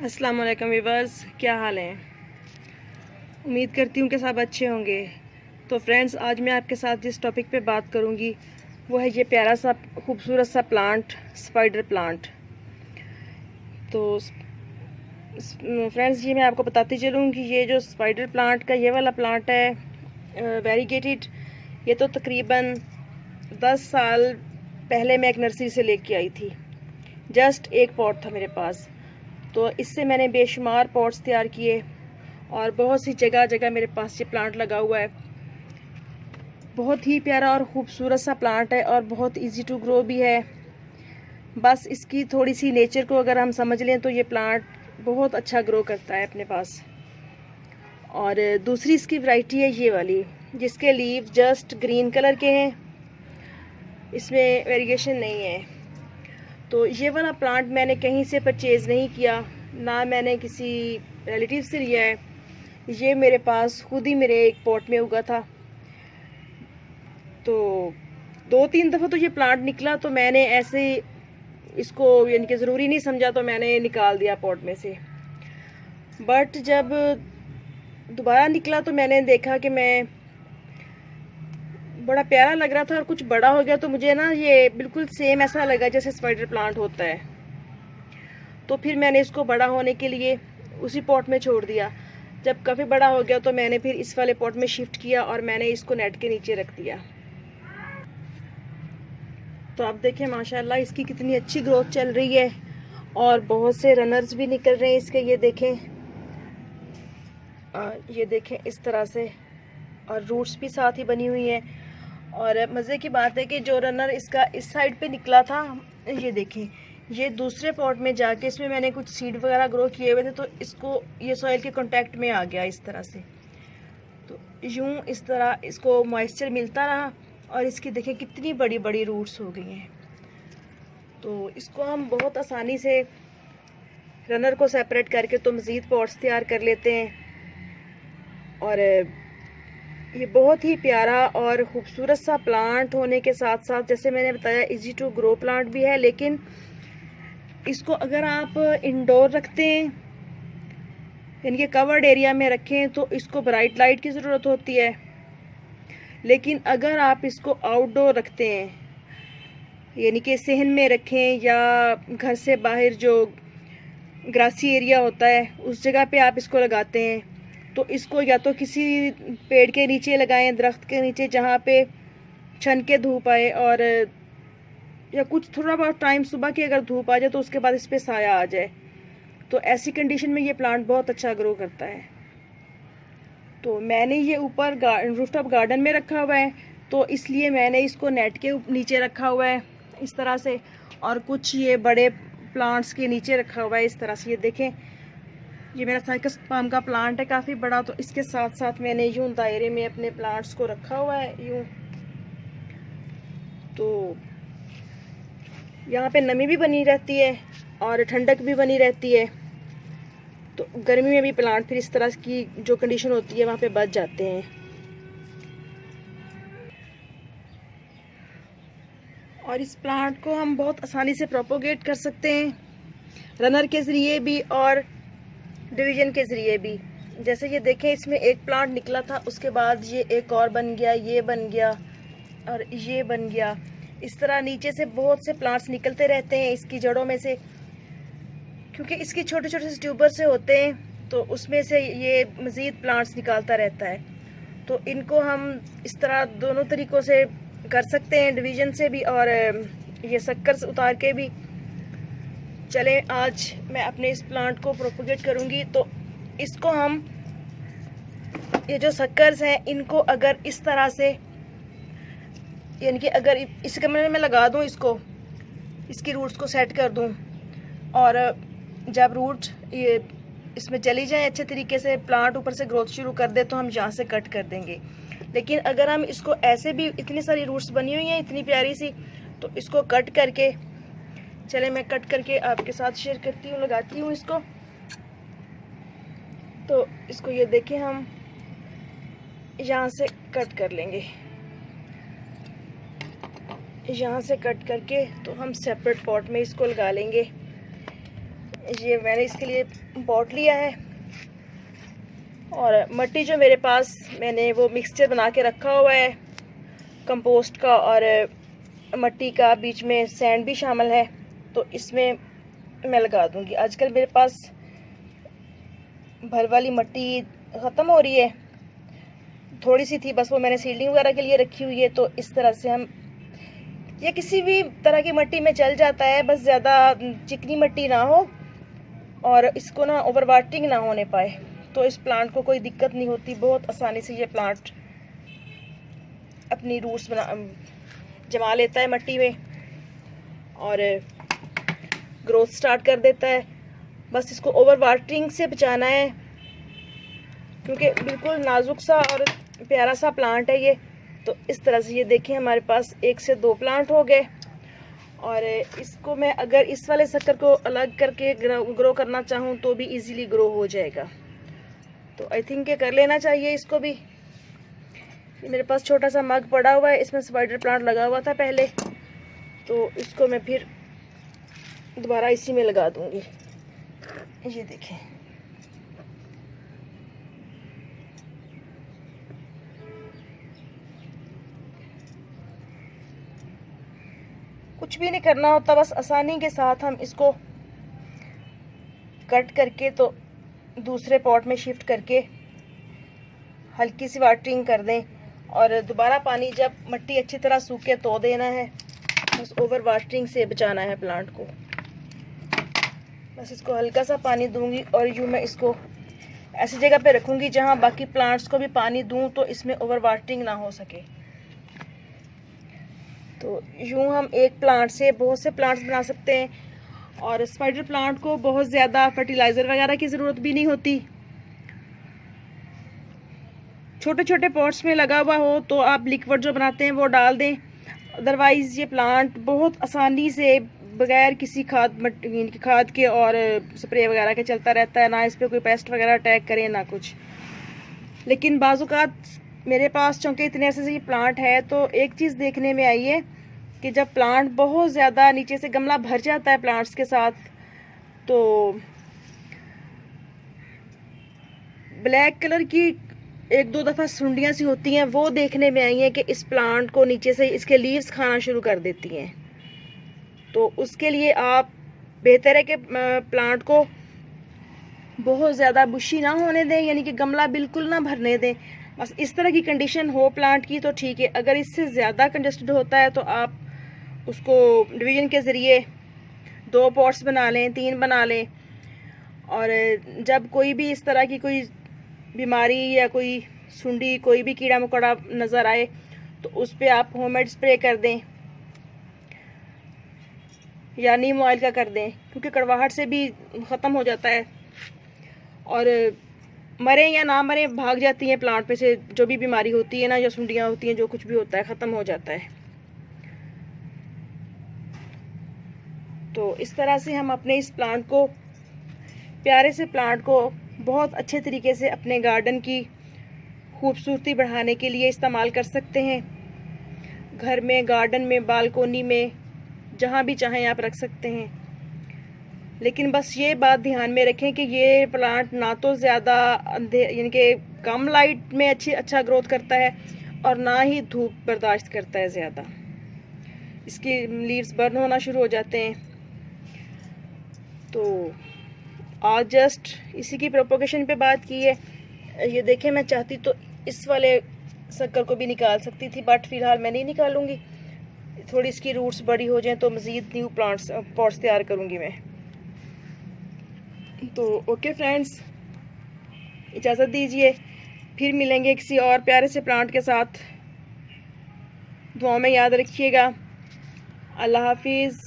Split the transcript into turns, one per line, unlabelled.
अस्सलाम वालेकुम व्यूअर्स, क्या हाल है। उम्मीद करती हूँ कि सब अच्छे होंगे। तो फ्रेंड्स, आज मैं आपके साथ जिस टॉपिक पे बात करूँगी वो है ये प्यारा सा खूबसूरत सा प्लांट, स्पाइडर प्लांट। तो फ्रेंड्स, ये मैं आपको बताती चलूँ कि ये जो स्पाइडर प्लांट का ये वाला प्लांट है वेरीगेटेड, ये तो तकरीबन 10 साल पहले मैं एक नर्सरी से लेके आई थी। जस्ट एक पॉट था मेरे पास, तो इससे मैंने बेशुमार पॉट्स तैयार किए और बहुत सी जगह जगह मेरे पास ये प्लांट लगा हुआ है। बहुत ही प्यारा और ख़ूबसूरत सा प्लांट है और बहुत इजी टू ग्रो भी है। बस इसकी थोड़ी सी नेचर को अगर हम समझ लें तो ये प्लांट बहुत अच्छा ग्रो करता है अपने पास। और दूसरी इसकी वैरायटी है ये वाली, जिसके लीव जस्ट ग्रीन कलर के हैं, इसमें वेरिएशन नहीं है। तो ये वाला प्लांट मैंने कहीं से परचेज़ नहीं किया, ना मैंने किसी रिलेटिव से लिया है। ये मेरे पास खुद ही मेरे एक पॉट में उगा था। तो 2-3 दफ़ा तो ये प्लांट निकला, तो मैंने ऐसे इसको यानी कि ज़रूरी नहीं समझा, तो मैंने निकाल दिया पॉट में से। बट जब दोबारा निकला तो मैंने देखा कि मैं बड़ा प्यारा लग रहा था और कुछ बड़ा हो गया, तो मुझे ना ये बिल्कुल सेम ऐसा लगा जैसे स्पाइडर प्लांट होता है। तो फिर मैंने इसको बड़ा होने के लिए उसी पॉट में छोड़ दिया। जब काफ़ी बड़ा हो गया तो मैंने फिर इस वाले पॉट में शिफ्ट किया और मैंने इसको नेट के नीचे रख दिया। तो आप देखें माशाल्लाह इसकी कितनी अच्छी ग्रोथ चल रही है और बहुत से रनर्स भी निकल रहे हैं इसके। ये देखें, ये देखें इस तरह से, और रूट्स भी साथ ही बनी हुई हैं। और मज़े की बात है कि जो रनर इसका इस साइड पे निकला था, ये देखें, ये दूसरे पॉट में जाके इसमें मैंने कुछ सीड वगैरह ग्रो किए हुए थे, तो इसको ये सॉइल के कांटेक्ट में आ गया इस तरह से। तो यूं इस तरह इसको मॉइस्चर मिलता रहा और इसकी देखें कितनी बड़ी बड़ी रूट्स हो गई हैं। तो इसको हम बहुत आसानी से रनर को सेपरेट करके तो मज़ीद पॉट्स तैयार कर लेते हैं। और ये बहुत ही प्यारा और ख़ूबसूरत सा प्लांट होने के साथ साथ, जैसे मैंने बताया, इजी टू ग्रो प्लांट भी है। लेकिन इसको अगर आप इंडोर रखते हैं, यानी कि कवर्ड एरिया में रखें, तो इसको ब्राइट लाइट की ज़रूरत होती है। लेकिन अगर आप इसको आउटडोर रखते हैं, यानी कि सहन में रखें या घर से बाहर जो ग्रासी एरिया होता है उस जगह पे आप इसको लगाते हैं, तो इसको या तो किसी पेड़ के नीचे लगाएं, दरख्त के नीचे, जहाँ पे छन के धूप आए, और या कुछ थोड़ा बहुत टाइम सुबह की अगर धूप आ जाए तो उसके बाद इस पर साया आ जाए। तो ऐसी कंडीशन में ये प्लांट बहुत अच्छा ग्रो करता है। तो मैंने ये ऊपर रूफटॉप गार्डन में रखा हुआ है, तो इसलिए मैंने इसको नेट के नीचे रखा हुआ है इस तरह से, और कुछ ये बड़े प्लांट्स के नीचे रखा हुआ है इस तरह से। ये देखें, ये मेरा साइकस पाम का प्लांट है काफ़ी बड़ा, तो इसके साथ साथ मैंने यूं दायरे में अपने प्लांट्स को रखा हुआ है यूं। तो यहाँ पे नमी भी बनी रहती है और ठंडक भी बनी रहती है। तो गर्मी में भी प्लांट फिर इस तरह की जो कंडीशन होती है वहाँ पे बच जाते हैं। और इस प्लांट को हम बहुत आसानी से प्रोपोगेट कर सकते हैं, रनर के ज़रिए भी और डिवीज़न के ज़रिए भी। जैसे ये देखें, इसमें एक प्लांट निकला था, उसके बाद ये एक और बन गया, ये बन गया और ये बन गया। इस तरह नीचे से बहुत से प्लांट्स निकलते रहते हैं इसकी जड़ों में से, क्योंकि इसकी छोटे छोटे से ट्यूबर से होते हैं, तो उसमें से ये मज़ीद प्लांट्स निकालता रहता है। तो इनको हम इस तरह दोनों तरीक़ों से कर सकते हैं, डिवीज़न से भी और ये शक्कर उतार के भी। चलें, आज मैं अपने इस प्लांट को प्रोपोगेट करूँगी। तो इसको हम, ये जो शक्कर्स हैं, इनको अगर इस तरह से, यानी कि अगर इस कमरे में लगा दूँ, इसको, इसकी रूट्स को सेट कर दूँ, और जब रूट ये इसमें चली जाए अच्छे तरीके से, प्लांट ऊपर से ग्रोथ शुरू कर दे, तो हम यहाँ से कट कर देंगे। लेकिन अगर हम इसको ऐसे भी, इतनी सारी रूट्स बनी हुई हैं इतनी प्यारी सी, तो इसको कट करके, चले मैं कट करके आपके साथ शेयर करती हूँ, लगाती हूँ इसको। तो इसको ये देखें, हम यहाँ से कट कर लेंगे, यहाँ से कट करके तो हम सेपरेट पॉट में इसको लगा लेंगे। ये मैंने इसके लिए पॉट लिया है और मिट्टी जो मेरे पास मैंने वो मिक्सचर बना के रखा हुआ है कंपोस्ट का और मिट्टी का, बीच में सैंड भी शामिल है, तो इसमें मैं लगा दूंगी। आजकल मेरे पास भर वाली मिट्टी ख़त्म हो रही है, थोड़ी सी थी बस, वो मैंने सीडलिंग वगैरह के लिए रखी हुई है। तो इस तरह से हम, या किसी भी तरह की मिट्टी में चल जाता है, बस ज़्यादा चिकनी मिट्टी ना हो और इसको ना ओवर वाटरिंग ना होने पाए, तो इस प्लांट को कोई दिक्कत नहीं होती। बहुत आसानी से ये प्लांट अपनी रूट्स जमा लेता है मिट्टी में और ग्रोथ स्टार्ट कर देता है। बस इसको ओवर वाटरिंग से बचाना है, क्योंकि बिल्कुल नाजुक सा और प्यारा सा प्लांट है ये। तो इस तरह से ये देखें, हमारे पास 1 से 2 प्लांट हो गए और इसको मैं अगर इस वाले शक्कर को अलग करके ग्रो करना चाहूँ तो भी इजीली ग्रो हो जाएगा। तो आई थिंक ये कर लेना चाहिए इसको भी। मेरे पास छोटा सा मग पड़ा हुआ है, इसमें स्पाइडर प्लांट लगा हुआ था पहले, तो इसको मैं फिर दोबारा इसी में लगा दूंगी। ये देखें, कुछ भी नहीं करना होता, बस आसानी के साथ हम इसको कट करके तो दूसरे पॉट में शिफ्ट करके हल्की सी वाटरिंग कर दें और दोबारा पानी जब मिट्टी अच्छी तरह सूखे तो देना है। बस ओवर वाटरिंग से बचाना है प्लांट को। बस इसको हल्का सा पानी दूंगी और यूँ मैं इसको ऐसी जगह पे रखूँगी जहाँ बाकी प्लांट्स को भी पानी दूँ तो इसमें ओवर वाटरिंग ना हो सके। तो यूँ हम एक प्लांट से बहुत से प्लांट्स बना सकते हैं और स्पाइडर प्लांट को बहुत ज़्यादा फर्टिलाइज़र वगैरह की ज़रूरत भी नहीं होती। छोटे छोटे पॉट्स में लगा हुआ हो तो आप लिक्विड जो बनाते हैं वो डाल दें, अदरवाइज़ ये प्लांट बहुत आसानी से बगैर किसी खाद के और स्प्रे वगैरह के चलता रहता है, ना इस पर कोई पेस्ट वगैरह अटैक करे ना कुछ। लेकिन बाज़-औक़ात मेरे पास चूँकि इतने ऐसे से ये प्लांट है तो एक चीज़ देखने में आई है कि जब प्लांट बहुत ज़्यादा नीचे से गमला भर जाता है प्लांट्स के साथ, तो ब्लैक कलर की 1-2 दफ़ा सुंडियाँ सी होती हैं, वो देखने में आई हैं कि इस प्लांट को नीचे से इसके लीव्स खाना शुरू कर देती हैं। तो उसके लिए आप बेहतर है कि प्लांट को बहुत ज़्यादा बुशी ना होने दें, यानी कि गमला बिल्कुल ना भरने दें। बस इस तरह की कंडीशन हो प्लांट की तो ठीक है। अगर इससे ज़्यादा कंजस्टेड होता है तो आप उसको डिवीज़न के ज़रिए 2 पॉट्स बना लें, 3 बना लें, और जब कोई भी इस तरह की कोई बीमारी या कोई सुंडी, कोई भी कीड़ा मकोड़ा नज़र आए तो उस पर आप होममेड स्प्रे कर दें या नीम ऑयल का कर दें, क्योंकि कड़वाहट से भी ख़त्म हो जाता है और मरे या ना मरे भाग जाती हैं प्लांट पे से जो भी बीमारी होती है ना, या सुंडियाँ होती हैं, जो कुछ भी होता है ख़त्म हो जाता है। तो इस तरह से हम अपने इस प्लांट को, प्यारे से प्लांट को बहुत अच्छे तरीके से अपने गार्डन की खूबसूरती बढ़ाने के लिए इस्तेमाल कर सकते हैं। घर में, गार्डन में, बालकोनी में, जहाँ भी चाहें आप रख सकते हैं। लेकिन बस ये बात ध्यान में रखें कि ये प्लांट ना तो ज़्यादा यानी कि कम लाइट में अच्छा ग्रोथ करता है और ना ही धूप बर्दाश्त करता है ज़्यादा। इसकी लीव्स बर्न होना शुरू हो जाते हैं। तो आज जस्ट इसी की प्रोपोगेशन पे बात की है। ये देखें, मैं चाहती तो इस वाले शक्कर को भी निकाल सकती थी, बट फ़िलहाल मैं नहीं निकालूंगी। थोड़ी इसकी रूट्स बड़ी हो जाएं तो मज़ीद न्यू पॉट्स तैयार करूंगी मैं। तो ओके फ्रेंड्स, इजाज़त दीजिए, फिर मिलेंगे किसी और प्यारे से प्लांट के साथ। दुआ में याद रखिएगा। अल्लाह हाफिज़।